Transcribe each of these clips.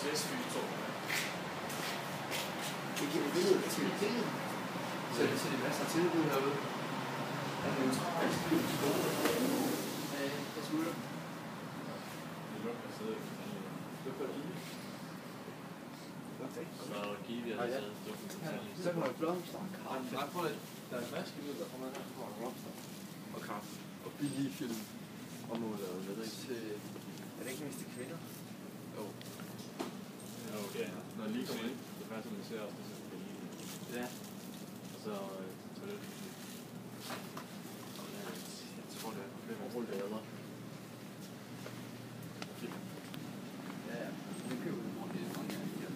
Vestfyn-tog. Det giver jo billeder til tillid. Så det er masser af tilbud herude. Der er jo travlt i skole. Jeg smutter. Det lukker at sidde i detaljen. Det er Kiwi. Så Kiwi er der siddet. Så kan man blomster og kaffe. Nej, prøv lidt. Der er en flaske ud, der kommer her. Og blomster og kaffe. Og billige film. Og noget, jeg ved ikke. Er det ikke mest til kvinder? Jo. Jo, det er. Når jeg lige kommer ind, det første, man ser også, det er sådan en. Ja. Og så toilet. Jeg tror det er. Det er roligt, det er der. Ja, ja. Det køber vi rundt i mange af de her.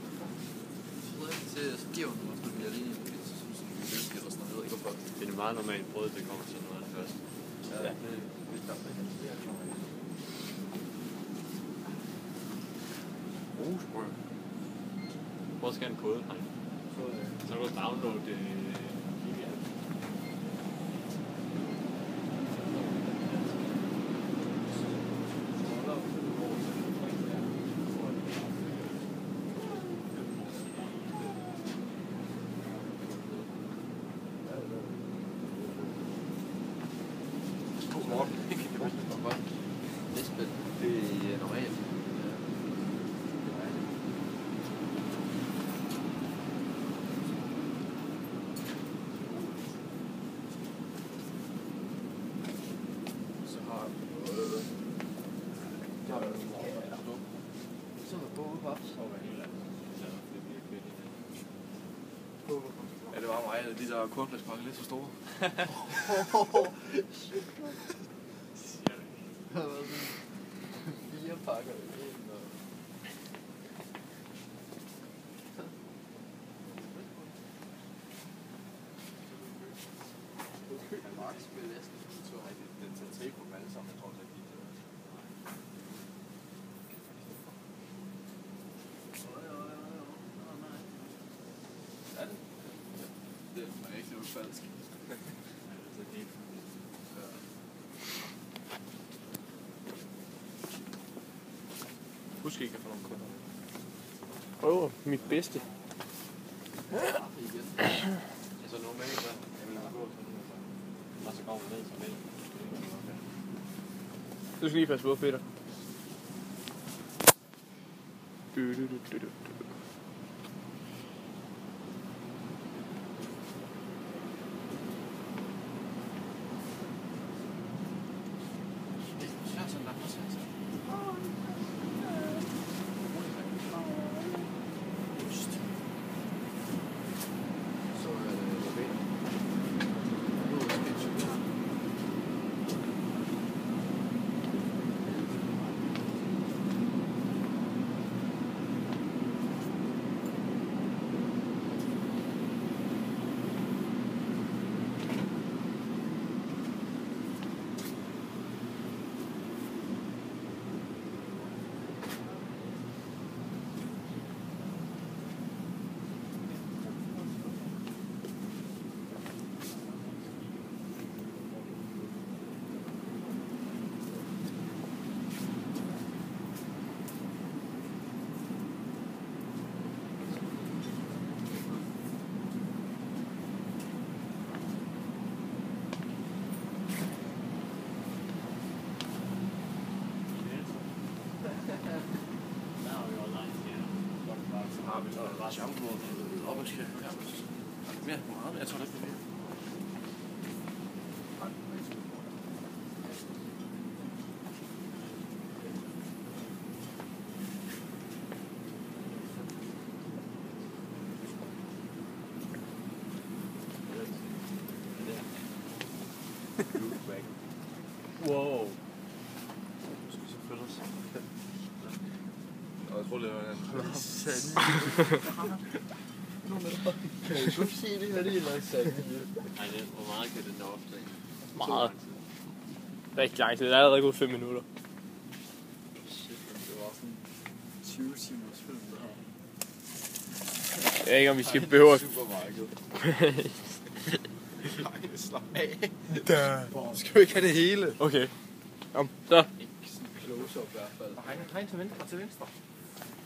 Så giver hun mig, fordi jeg lige synes, at vi løsker eller sådan noget. Ikke hvorfor. Det er meget normalt brød, det kommer til noget først. Ja, det er klart, det er klart. Rosbrød. Prøv at scanne koden, hej. Så kan du downloade Kiwi app. Morten. Lisbeth, det er normalt. Så har vi noget. Så har vi noget. Så er der bobepaps. Ja, det var mig, de der kornflæspakker lidt for store. Der har været sådan 4 pakker i en. Max vil næsten så har den tager tape på dem alle sammen. Jeg tror det er de er det? Det er ikke noget falsk. Husk ikke at få nogle kunder. Prøv mit bedste. Altså normalt så jeg vil gå sådan noget. Og så går man ned som mælk. Du skal lige passe på, Peter. Shampoo og opvaskære. Mere meget, jeg tror det er mere. Wow. Du skal så følge os. Og jeg tror, det var en lasagne. Kan du ikke se det her? Det er lasagne. Nej, hvor meget kan det nå optage? Meget. Rigtig lang tid. Det er allerede gået 5 minutter. Shit, det var sådan 20 timers film. Jeg ved ikke, om vi skal behøve... Supermarked. Nej, slap af. Skal vi ikke have det hele? Okay. Kom, så. Ikke sådan close-up i hvert fald. Hej til venstre.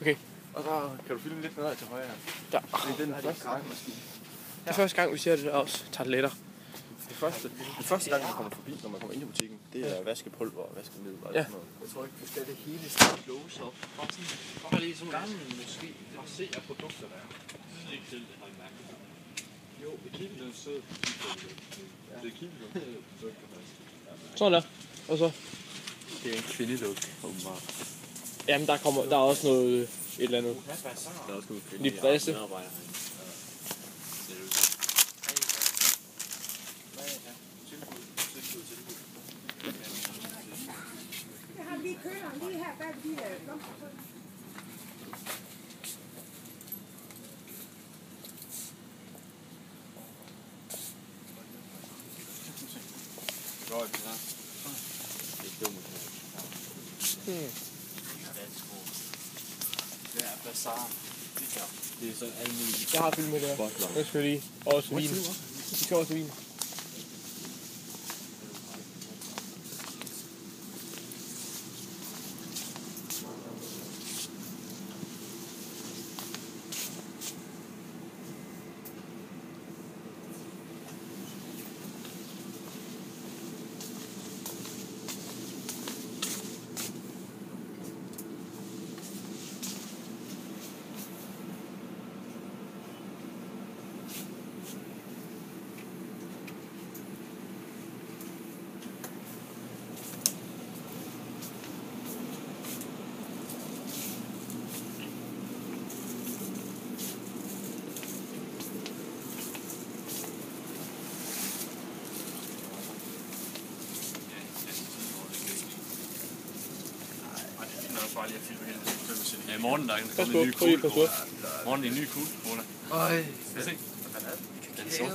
Okay. Og så kan du filme lidt ned til højre. Ja. Det er den første gang. Det er første gang, vi ser det også. Tarteletter. Den første gang, man kommer forbi, når man kommer ind i butikken, det er vaskepulver og vaskemiddel og Ja. sådan noget. Jeg tror ikke, du skal det hele skal close op. Bare lige sådan gangen måske. Bare se af produkter, der er. Det er ikke selv, det har jeg mærket. Jo, et kigge den sød. Det er kigge den. Sådan der. Og så? Det er en kvindelook, åbenbart. Jamen, der er også noget, et eller andet. Der er også noget kvinde. Libresse. Jeg har lige køleren lige her bag de blomster. Det er bazar. Det er sådan almindeligt. Jeg har filmet det her. Det skal lige. Også vin. Vi skal også vin. Ja, i morgen der er Pas en på, ny prøv lige kugle. pas på. Morgen er en ny kugle, Cola. Øj. Skal vi se? Den er sort.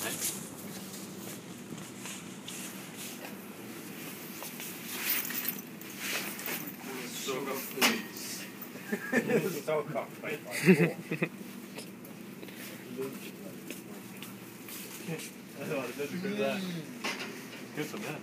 Nej. Køb sådan her.